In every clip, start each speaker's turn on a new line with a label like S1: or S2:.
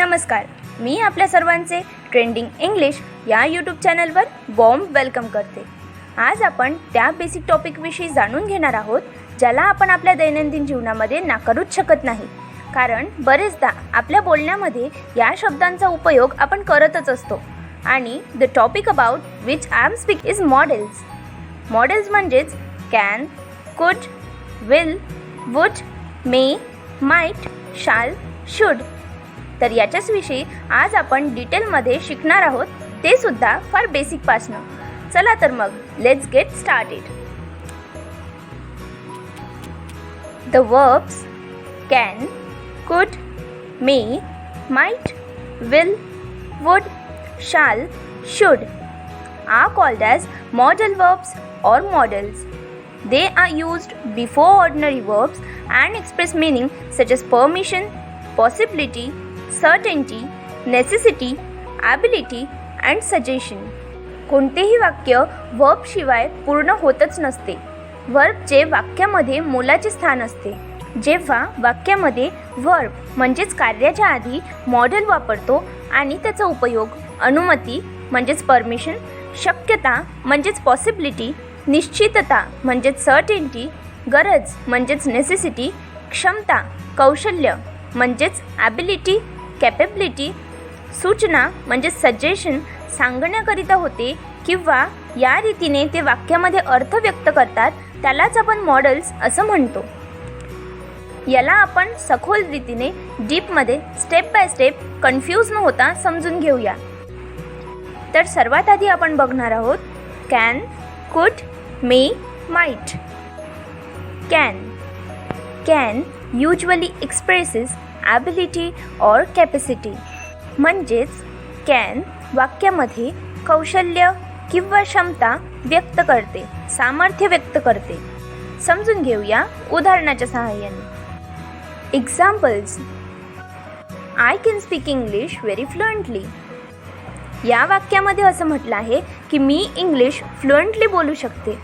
S1: नमस्कार, मी आपल्या सर्वांचे ट्रेंडिंग इंग्लिश या यूट्यूब चॅनलवर वॉर्म वेलकम करते। आज आपण त्या बेसिक टॉपिकविषयी जाणून घेणार आहोत ज्याला आपण आपल्या दैनंदिन जीवनामध्ये नाकारूच शकत नाही, कारण बरेचदा आपल्या बोलण्यामध्ये या शब्दांचा उपयोग आपण करतच असतो। आणि the topic about which I am speak is models. Models म्हणजेच कॅन, कुड, विल, वुड, मे, माइट, शाल, शुड। तर याच्याच विषयी आज आपण डिटेलमध्ये शिकणार आहोत, ते सुद्धा फार बेसिक पासनं। चला तर मग let's get started. The verbs can, could, may, might, will, would, shall, should are called as modal verbs or models. They are used before ordinary verbs and express meaning such as permission, possibility, certainty, necessity, ability and suggestion. कोणतेही वाक्य verb शिवाय पूर्ण होतच नसते। वर्बचे वाक्यामध्ये मोलाचे स्थान असते। जेव्हा वाक्यामध्ये वर्ब म्हणजेच कार्याच्या आधी मॉडेल वापरतो आणि त्याचा उपयोग अनुमती म्हणजेच परमिशन, शक्यता म्हणजेच पॉसिबिलिटी, निश्चितता म्हणजेच सर्टेनिटी, गरज म्हणजेच नेसेसिटी, क्षमता कौशल्य म्हणजेच ॲबिलिटी, कॅपेबिलिटी, सूचना म्हणजेच सजेशन सांगण्याकरिता होते किंवा या रीतीने ते वाक्यामध्ये अर्थ व्यक्त करतात, त्यालाच आपण मॉडेल्स असं म्हणतो। याला आपण सखोल रीतीने डीपमध्ये स्टेप बाय स्टेप कन्फ्यूज न होता समजून घेऊया। तर सर्वात आधी आपण बघणार आहोत can, could, may, might. Can usually expresses ability or capacity, म्हणजेच कॅन वाक्यामध्ये कौशल्य किंवा क्षमता व्यक्त करते, सामर्थ्य व्यक्त करते। समजून घेऊया उदाहरणाच्या सहाय्याने। Examples: I can speak English very fluently. या वाक्यामध्ये असं म्हटलं आहे की मी इंग्लिश फ्लुएंटली बोलू शकते।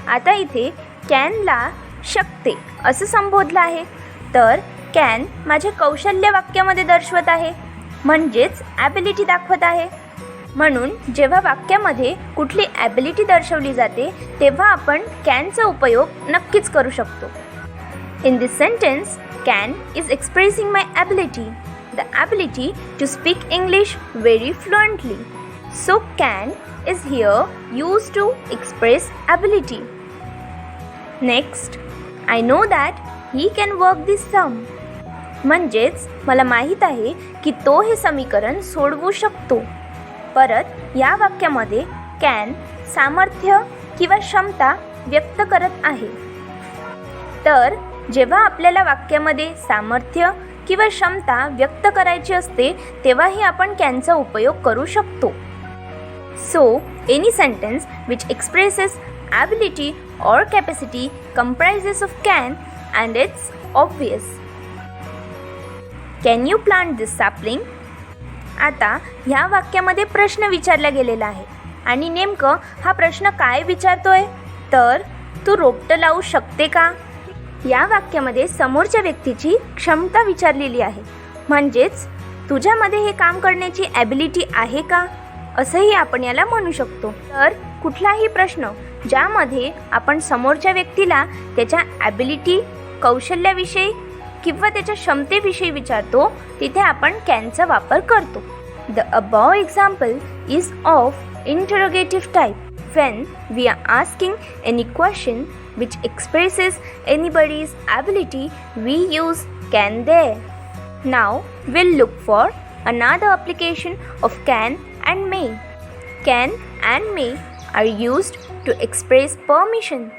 S1: आता इथे कॅनला शकते असं संबोधलं आहे, तर कॅन माझे कौशल्य वाक्यामध्ये दर्शवत आहे, म्हणजेच ॲबिलिटी दाखवत आहे। म्हणून जेव्हा वाक्यामध्ये कुठली ॲबिलिटी दर्शवली जाते तेव्हा आपण कॅनचा उपयोग नक्कीच करू शकतो। In this sentence can is expressing my ability, the ability to speak English very fluently. So can is here used to express ability. Next, I know that he can work this sum. म्हणजेच मला माहीत आहे की तो हे समीकरण सोडवू शकतो। परत या वाक्यामध्ये can सामर्थ्य किंवा क्षमता व्यक्त करत आहे। तर जेव्हा आपल्याला वाक्यामध्ये सामर्थ्य किंवा क्षमता व्यक्त करायची असते तेव्हाही आपण कॅनचा उपयोग करू शकतो। So any sentence which expresses ability or capacity comprises of can and it's obvious. Can you plant this sapling? आता ह्या वाक्यामध्ये प्रश्न विचारला गेलेला आहे आणि नेमकं हा प्रश्न काय विचारतोय, तर तू रोपटं लावू शकते का? या वाक्यामध्ये समोरच्या व्यक्तीची क्षमता विचारलेली आहे, म्हणजेच तुझ्यामध्ये हे काम करण्याची ॲबिलिटी आहे का, असंही आपण याला म्हणू शकतो। तर कुठलाही प्रश्न ज्यामध्ये आपण समोरच्या व्यक्तीला त्याच्या ॲबिलिटी, कौशल्याविषयी किंवा त्याच्या क्षमतेविषयी विचारतो तिथे आपण कॅनचा वापर करतो। The above example is of interrogative type when we are asking any question which expresses anybody's ability, we use can there. Now we'll look for another application of can and may. Can and may are used to express permission.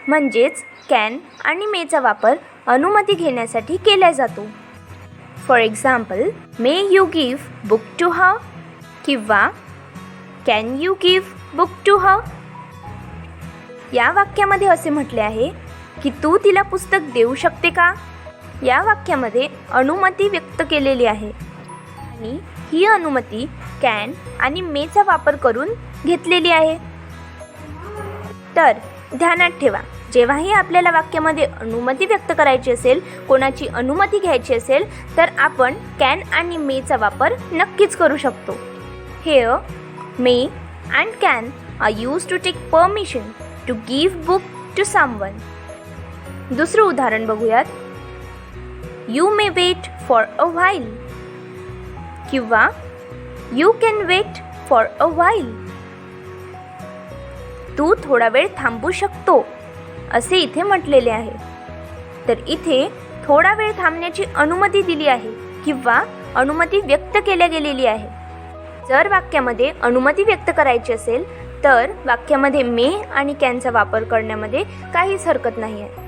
S1: म्हणजेच can आणि may चा वापर अनुमती घेण्यासाठी केला जातो। For example, may you give book to her किंवा can you give book to her? या वाक्यामध्ये असे म्हटले आहे की तू तिला पुस्तक देऊ शकते का? या वाक्यामध्ये अनुमती व्यक्त केलेली आहे आणि ही अनुमती कॅन आणि मेचा वापर करून घेतलेली आहे। तर ध्यानात ठेवा, जेव्हाही आपल्याला वाक्यामध्ये अनुमती व्यक्त करायची असेल, कोणाची अनुमती घ्यायची असेल, तर आपण कॅन आणि मेचा वापर नक्कीच करू शकतो. Here may and can are used to take permission to give book to someone. दुसरं उदाहरण बघूयात. You may wait for a while किंवा you can wait for a while. तू थोडा वेळ थांबू शकतो असे इथे म्हटलेले आहे. तर इथे थोडा वेळ थांबण्याची अनुमती दिली आहे किंवा अनुमती व्यक्त केल्या गेलेली आहे. जर वाक्यामध्ये अनुमती व्यक्त करायची असेल तर वाक्यामध्ये मे आणि कॅनचा वापर करण्यामध्ये काहीच हरकत नाही आहे.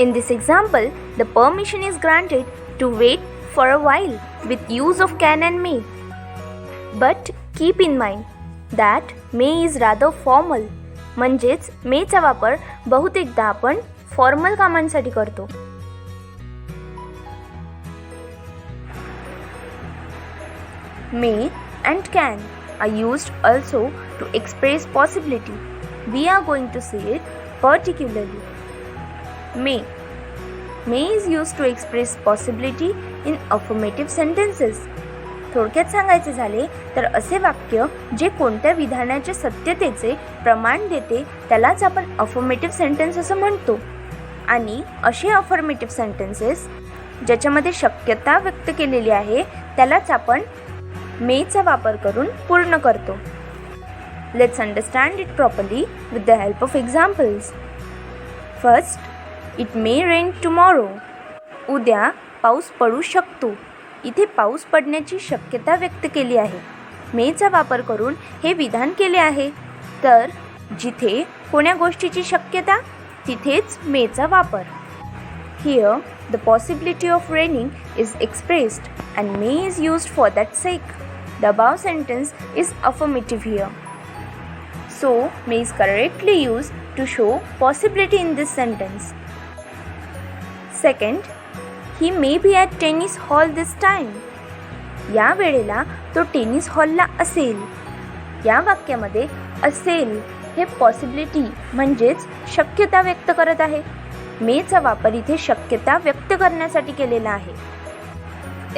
S1: In this example, the permission is granted to wait for a while with use of can and may. But keep in mind that may is rather formal. म्हणजेच मेचा वापर बहुतेकदा आपण फॉर्मल कामांसाठी करतो. May and can are used also to express possibility. We are going to see it particularly. May is used to express possibility in affirmative sentences. थोडक्यात सांगायचे झाले तर असे वाक्य जे कोणत्या विधानाच्या सत्यतेचे प्रमाण देते त्यालाच आपण अफर्मेटिव्ह सेंटेन्स असं म्हणतो. आणि असे अफर्मेटिव्ह सेंटेन्सेस ज्याच्यामध्ये शक्यता व्यक्त केलेली आहे त्यालाच आपण मेचा वापर करून पूर्ण करतो. Let's understand it properly with the help of examples. First, it may rain tomorrow. उद्या पाऊस पडू शकतो. इथे पाऊस पडण्याची शक्यता व्यक्त केली आहे. मेचा वापर करून हे विधान केले आहे. तर जिथे कोण्या गोष्टीची शक्यता तिथेच मेचा वापर. Here the possibility of raining is expressed and may is used for that sake. The above sentence is affirmative here. So, may is correctly used to show possibility in this sentence. Second, he may be at tennis hall this time. या वेळेला तो tennis हॉलला असेल. या वाक्यामध्ये असेल हे possibility म्हणजेच शक्यता व्यक्त करत आहे. मेचा वापर इथे शक्यता व्यक्त करण्यासाठी केलेला आहे.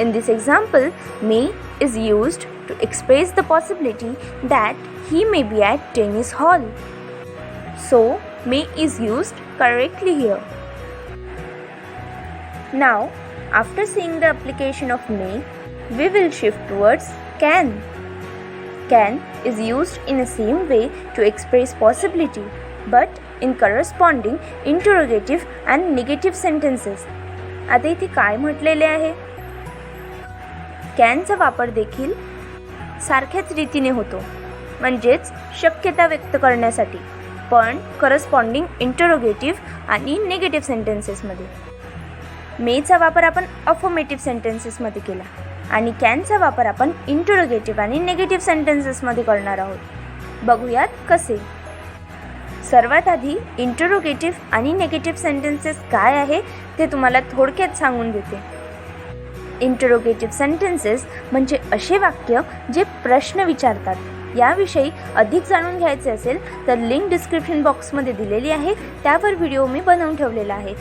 S1: In this example, may is used to express the possibility that he may be at tennis hall. So, may is used correctly here. Now, after seeing the application of may, we will shift towards can. Can is used in the same way to express possibility, but in corresponding interrogative and negative sentences. आता इथे काय म्हटलेले आहे? कॅनचा वापर देखील सारख्याच रीतीने होतो म्हणजेच शक्यता व्यक्त करण्यासाठी, पण करस्पॉन्डिंग इंटरोगेटिव्ह आणि निगेटिव्ह सेंटेन्सेसमध्ये. मेचा वापर आपण अफर्मेटिव्ह सेंटेन्सेसमध्ये केला आणि कॅनचा वापर आपण इंटरोगेटिव्ह आणि निगेटिव्ह सेंटेन्सेसमध्ये करणार आहोत. बघूयात कसे. सर्वात आधी इंटरोगेटिव्ह आणि निगेटिव्ह सेंटेन्सेस काय आहे ते तुम्हाला थोडक्यात सांगून देते. इंटरोगेटिव्ह सेंटेन्सेस म्हणजे असे वाक्य जे प्रश्न विचारतात. याविषयी अधिक जाणून घ्यायचे असेल तर लिंक डिस्क्रिप्शन बॉक्समध्ये दिलेली आहे. त्यावर व्हिडिओ मी बनवून ठेवलेला आहे,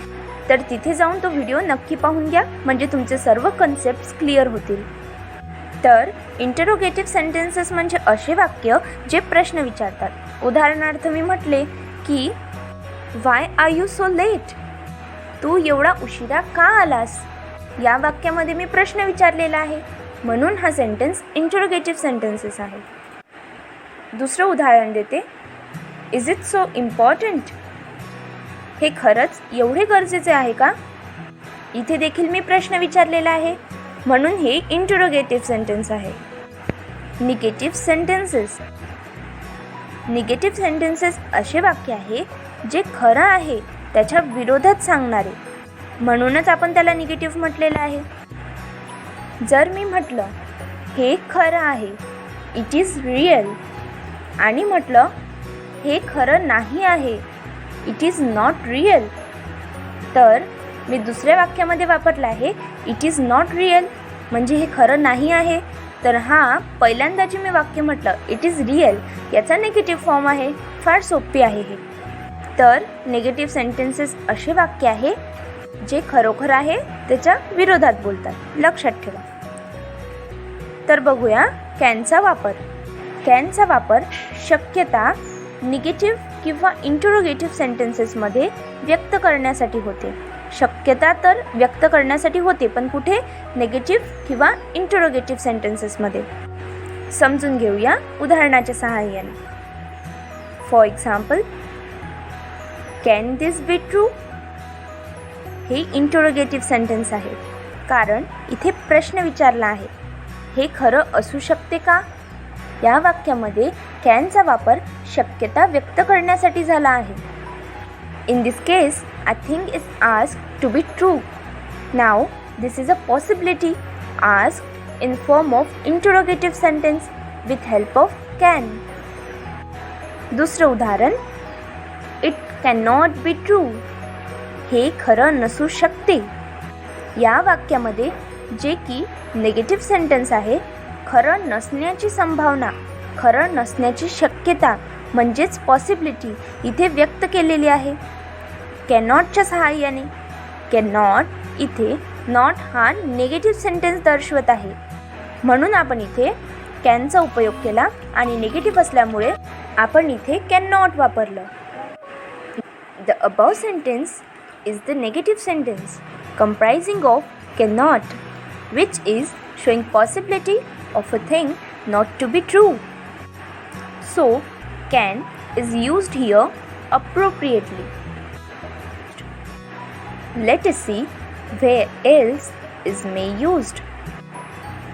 S1: तर तिथे जाऊन तो व्हिडिओ नक्की पाहून घ्या म्हणजे तुमचे सर्व कन्सेप्ट्स क्लिअर होतील. तर इंटरोगेटिव्ह सेंटेन्सेस म्हणजे असे वाक्य जे प्रश्न विचारतात. उदाहरणार्थ मी म्हटले की why are you so late. तू एवढा उशिरा का आलास. या वाक्यामध्ये मी प्रश्न विचारलेला आहे म्हणून हा सेंटेन्स इंटरोगेटिव्ह सेंटेन्सेस आहे. दुसरं उदाहरण देते. Is it so important. हे खरंच एवढे गरजेचे आहे का. इथे देखील मी प्रश्न विचारलेला आहे म्हणून हे इंटरोगेटिव्ह सेंटेन्स आहे. Negative sentences. निगेटिव्ह सेंटेन्सेस असे वाक्य आहे जे खरं आहे त्याच्या विरोधात सांगणारे, म्हणूनच आपण त्याला निगेटिव्ह म्हटलेलं आहे. जर मी म्हटलं हे खरं आहे, इट इज रिअल, आणि म्हटलं हे खरं नाही आहे, इट इज नॉट रिअल, तर मी दुसऱ्या वाक्यामध्ये वापरलं आहे इट इज नॉट रिअल म्हणजे हे खरं नाही आहे. तर हा पहिल्यांदा जे मी वाक्य म्हटलं इट इज रिअल याचा निगेटिव्ह फॉर्म आहे. फार सोपी आहे हे. तर निगेटिव्ह सेंटेन्सेस असे वाक्य आहे जे खरोखर आहे त्याच्या विरोधात बोलतात, लक्षात ठेवा. तर बघूया कॅनचा वापर. कॅनचा वापर शक्यता निगेटिव्ह किंवा इंटरोगेटिव्ह सेंटेन्सेसमध्ये व्यक्त करण्यासाठी होते. शक्यता तर व्यक्त करण्यासाठी होते, पण कुठे? निगेटिव्ह किंवा इंटरोगेटिव्ह सेंटेन्सेसमध्ये. समजून घेऊया उदाहरणाच्या सहाय्याने. For example, can this be true? हे इंटरोगेटिव्ह सेंटेन्स आहे, कारण इथे प्रश्न विचारला आहे. हे खरं असू शकते का? या वाक्यामध्ये कॅनचा वापर शक्यता व्यक्त करण्यासाठी झाला आहे. In this case, a thing is asked to be true. Now, this is a possibility asked in form of interrogative sentence with help of can. दुसरं उदाहरण, It cannot be true. हे खरं नसू शकते. या वाक्यामध्ये जे की निगेटिव्ह सेंटेन्स आहे, खरं नसण्याची संभावना, खरं नसण्याची शक्यता म्हणजेच पॉसिबिलिटी इथे व्यक्त केलेली आहे कॅनॉटच्या सहाय्याने. कॅनॉट इथे नॉट हा निगेटिव्ह सेंटेन्स दर्शवत आहे, म्हणून आपण इथे कॅनचा उपयोग केला आणि निगेटिव्ह असल्यामुळे आपण इथे कॅन नॉट वापरलं. The above sentence is the negative sentence comprising of cannot, which is showing possibility of a thing not to be true. So, can is used here appropriately. Let us see where else is may used.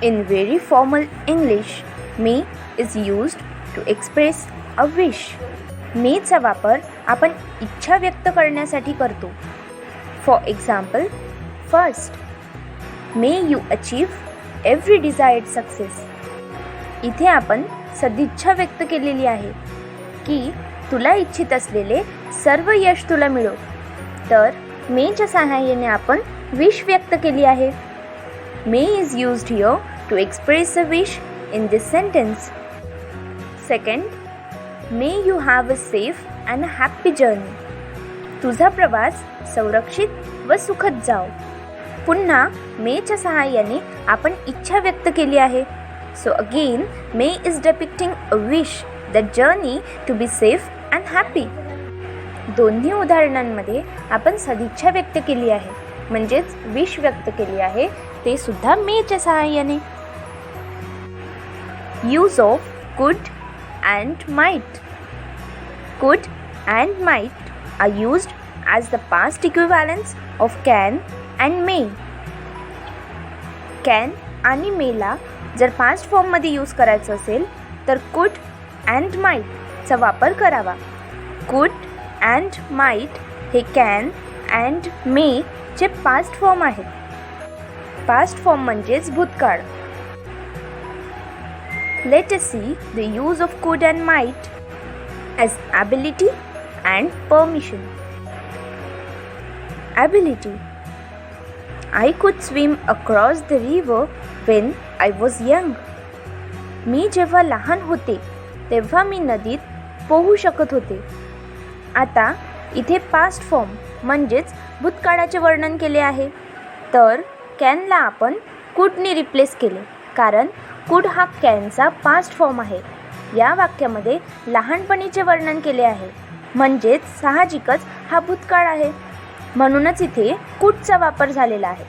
S1: In very formal English, may is used to express a wish. may चा वापर आपण इच्छा व्यक्त करण्यासाठी करतो. For example, first, may you achieve every desired success. इथे आपण सदिच्छा व्यक्त केलेली आहे की तुला इच्छित असलेले सर्व यश तुला मिळो. तर मेच्या सहाय्याने आपण विश व्यक्त केली आहे. May is used here to express a wish in this sentence. Second, may you have a safe and happy journey. तुझा प्रवास संरक्षित व सुखद जाओ. पुन्हा मेच्या सहाय्याने आपण इच्छा व्यक्त केली आहे. So again may is depicting a wish that journey to be safe and happy. दोन्ही उदाहरणांमध्ये आपण सदिच्छा व्यक्त केली आहे, म्हणजेच विश व्यक्त केली आहे, ते सुद्धा मेच्या सहाय्याने. Use of could and might. Could and might are used as the past equivalents of can and may. can आणि may ला जर past form मध्ये यूज करायचं असेल तर could and might चा वापर करावा. could and might हे can and may चे past form आहेत. past form म्हणजेच भूतकाळ. Let us see the use of could and might as ability and permission. Ability. I could swim across the river when I was young. मी जेव्हा लहान होते तेव्हा मी नदीत पोहू शकत होते. आता इथे पास्ट फॉर्म म्हणजेच भूतकाळाचे वर्णन केले आहे, तर कॅनला आपण कुडनी रिप्लेस केले, कारण कुड हा कॅनचा पास्ट फॉर्म आहे. या वाक्यामध्ये लहानपणीचे वर्णन केले आहे, म्हणजेच साहजिकच हा भूतकाळ आहे, म्हणूनच इथे कुडचा वापर झालेला आहे.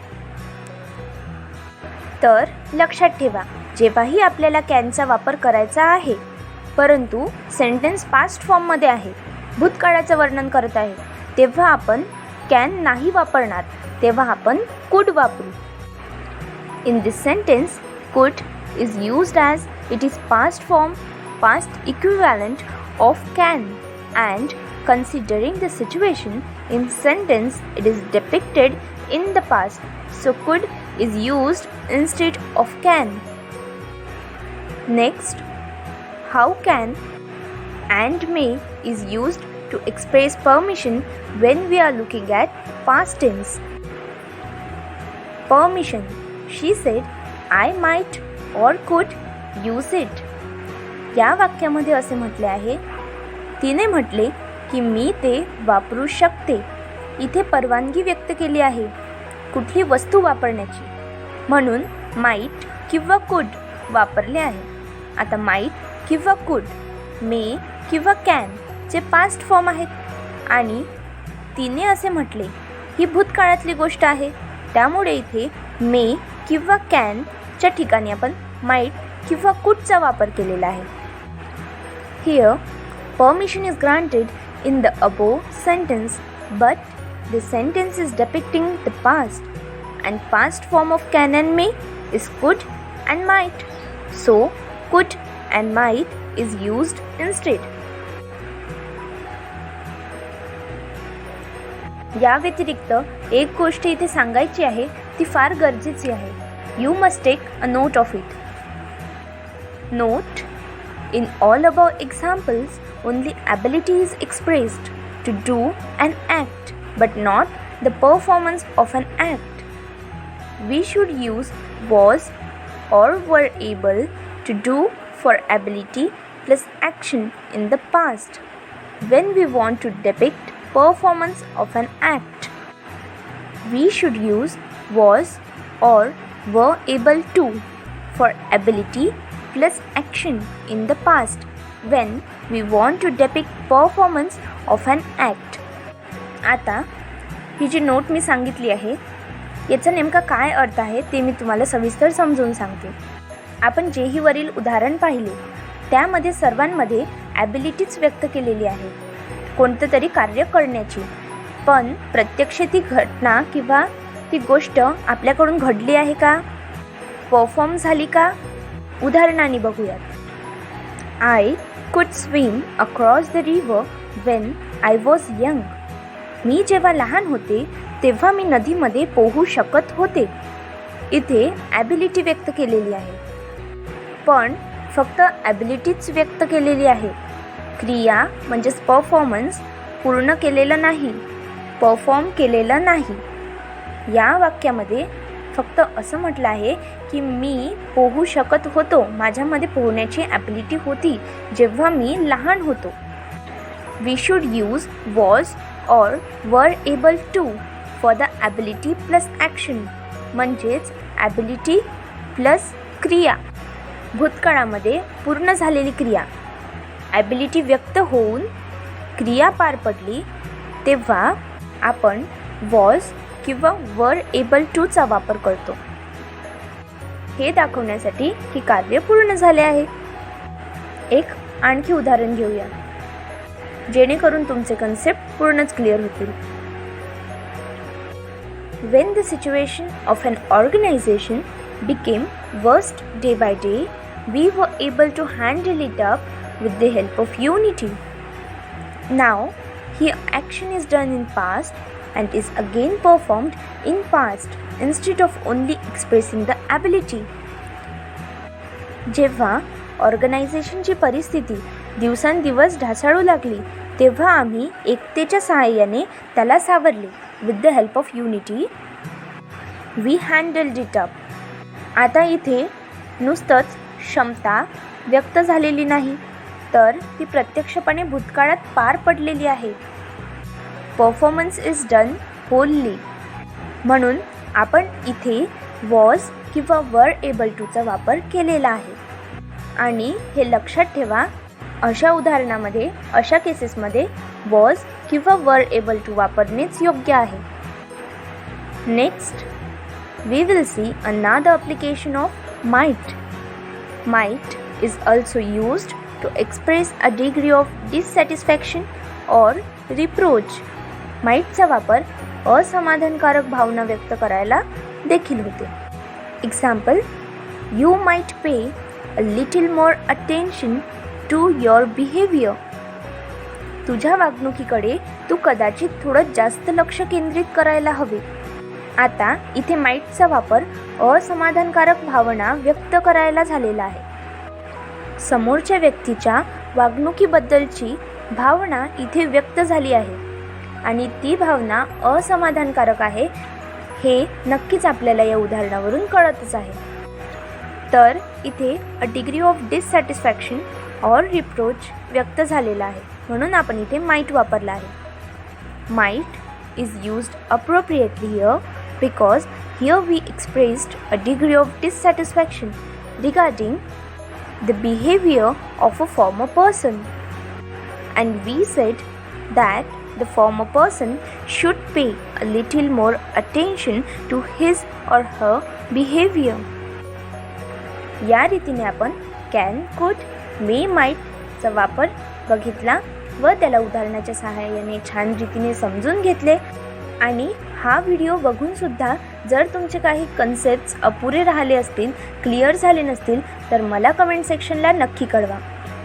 S1: तर लक्षात ठेवा, जेव्हाही आपल्याला कॅनचा वापर करायचा आहे परंतु सेंटेन्स पास्ट फॉर्ममध्ये आहे, भूतकाळाचं वर्णन करत आहे, तेव्हा आपण कॅन नाही वापरणार, तेव्हा आपण कुड वापरू. इन दिस सेंटेन्स कुड is used as it is past form, past equivalent of can, and considering the situation in sentence it is depicted in the past, so could is used instead of can. Next, how can and may is used to express permission when we are looking at past tense. Permission. She said, I might or could use it. या वाक्यामध्ये असे म्हटले आहे, तिने म्हटले की मी ते वापरू शकते. इथे परवानगी व्यक्त केली आहे कुठली वस्तू वापरण्याची, म्हणून माईट किंवा कुड वापरले आहे. आता माईट किंवा कुड, मे किंवा कॅन चे पास्ट फॉर्म आहेत आणि तिने असे म्हटले ही भूतकाळातली गोष्ट आहे, त्यामुळे इथे मे किंवा कॅनच्या ठिकाणी आपण माईट किंवा कुडचा वापर केलेला आहे. Here permission is granted in the above sentence, but the sentence is depicting the past, and past form of can and may is could and might. So, could and might is used instead. या व्यतिरिक्त एक गोष्ट इथे सांगायची आहे, ती फार गरजेची आहे. You must take a note of it. Note: in all above examples, only ability is expressed to do an act, but not the performance of an act. We should use was or were able to do for ability plus action in the past when we want to depict performance of an act. We should use was or were able to for ability plus action in the past when we want to depict performance of an act. आता ही जी note मी सांगितली आहे याचा नेमका काय अर्थ आहे ते मी तुम्हाला सविस्तर समजून सांगते. आपण जेही वरील उदाहरण पाहिले त्यामध्ये सर्वांमध्ये ॲबिलिटीच व्यक्त केलेली आहे कोणतं तरी कार्य करण्याची, पण प्रत्यक्ष ती घटना किंवा ती गोष्ट आपल्याकडून घडली आहे का, परफॉर्म झाली का? उदाहरणाने बघूयात. I could swim across the river when I was young. मी जेव्हा लहान होते तेव्हा मी नदीमध्ये पोहू शकत होते. इथे ॲबिलिटी व्यक्त केलेली आहे, पण फक्त ॲबिलिटीच व्यक्त केलेली आहे. क्रिया म्हणजेच परफॉर्मन्स पूर्ण केलेलं नाही, परफॉर्म केलेलं नाही. या वाक्यामध्ये फक्त असं म्हटलं आहे की मी पोहू शकत होतो, माझ्यामध्ये पोहण्याची ॲबिलिटी होती जेव्हा मी लहान होतो. We should use was or were able to for the ability plus action, म्हणजेच ॲबिलिटी प्लस क्रिया, भूतकाळामध्ये पूर्ण झालेली क्रिया. ॲबिलिटी व्यक्त होऊन क्रिया पार पडली तेव्हा आपण वॉज किंवा वर एबल टूचा वापर करतो, हे दाखवण्यासाठी की कार्य पूर्ण झाले आहे. एक आणखी उदाहरण घेऊया जेणेकरून तुमचे कन्सेप्ट पूर्णच क्लिअर होतील. When the situation of an organization became worst day by day, we were able to handle it up with the help of unity. Now, here action is done in past and is again performed in past instead of only expressing the ability. जेव्हा ऑर्गनायझेशनची परिस्थिती दिवसांदिवस ढासळू लागली तेव्हा आम्ही एकतेच्या सहाय्याने त्याला सावरले. With the help of unity we handled it up. आता इथे नुसतंच क्षमता व्यक्त झालेली नाही तर ती प्रत्यक्षपणे भूतकाळात पार पडलेली आहे. परफॉर्मन्स इज डन होलली, म्हणून आपण इथे वॉज किंवा वर एबल टूचा वापर केलेला आहे. आणि हे लक्षात ठेवा, अशा उदाहरणामध्ये अशा केसेसमध्ये वॉज किंवा वर एबल टू वापरणेच योग्य आहे. Next we will see another application of might. Might is also used to express a degree of dissatisfaction or reproach. माइटचा वापर असमाधानकारक भावना व्यक्त करायला देखील होते. Example, you might pay a little more attention to your behaviour. तुझ्या वागणुकीकडे तू कदाचित थोडं जास्त लक्ष केंद्रित करायला हवे. आता इथे माइटचा वापर असमाधानकारक भावना व्यक्त करायला झालेला आहे. समोरच्या व्यक्तीच्या वागणुकीबद्दलची भावना इथे व्यक्त झाली आहे आणि ती भावना असमाधानकारक आहे हे नक्कीच आपल्याला या उदाहरणावरून कळतच आहे. तर इथे अ degree of dissatisfaction or reproach व्यक्त झालेला आहे. म्हणून आपण इथे might वापरला आहे. Might is used appropriately here because here we expressed a degree of dissatisfaction regarding the behavior of a former person, and we said that the former person should pay a little more attention to his or her behavior. या रीतीने आपण can, could, may, might चा वापर बघितला व त्याला उदाहरणाच्या सहाय्याने छान रीतीने समजून घेतले. आणि हा व्हिडिओ बघून सुद्धा जर तुमचे काही कन्सेप्ट्स अपुरे राहिले असतील, क्लिअर झाले नसतील तर मला कमेंट सेक्शनला नक्की कळवा.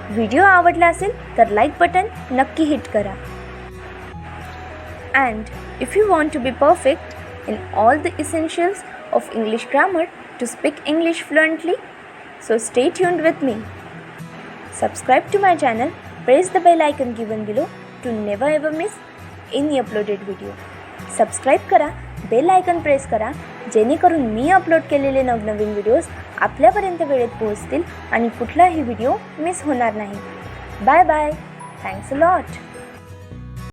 S1: व्हिडिओ आवडला असेल तर लाईक बटन नक्की हिट करा. And if you want to be perfect in all the essentials of English grammar to speak English fluently, so stay tuned with me. Subscribe to my channel, press the bell icon given below to never ever miss any uploaded video. Subscribe करा, bell icon press करा, जेणेकरून मी upload केलेले नवनवीन videos आपल्यापर्यंत वेळेत पोहोचतील आणि कुठलाही व्हिडिओ मिस होणार नाही. Bye bye. Thanks a lot.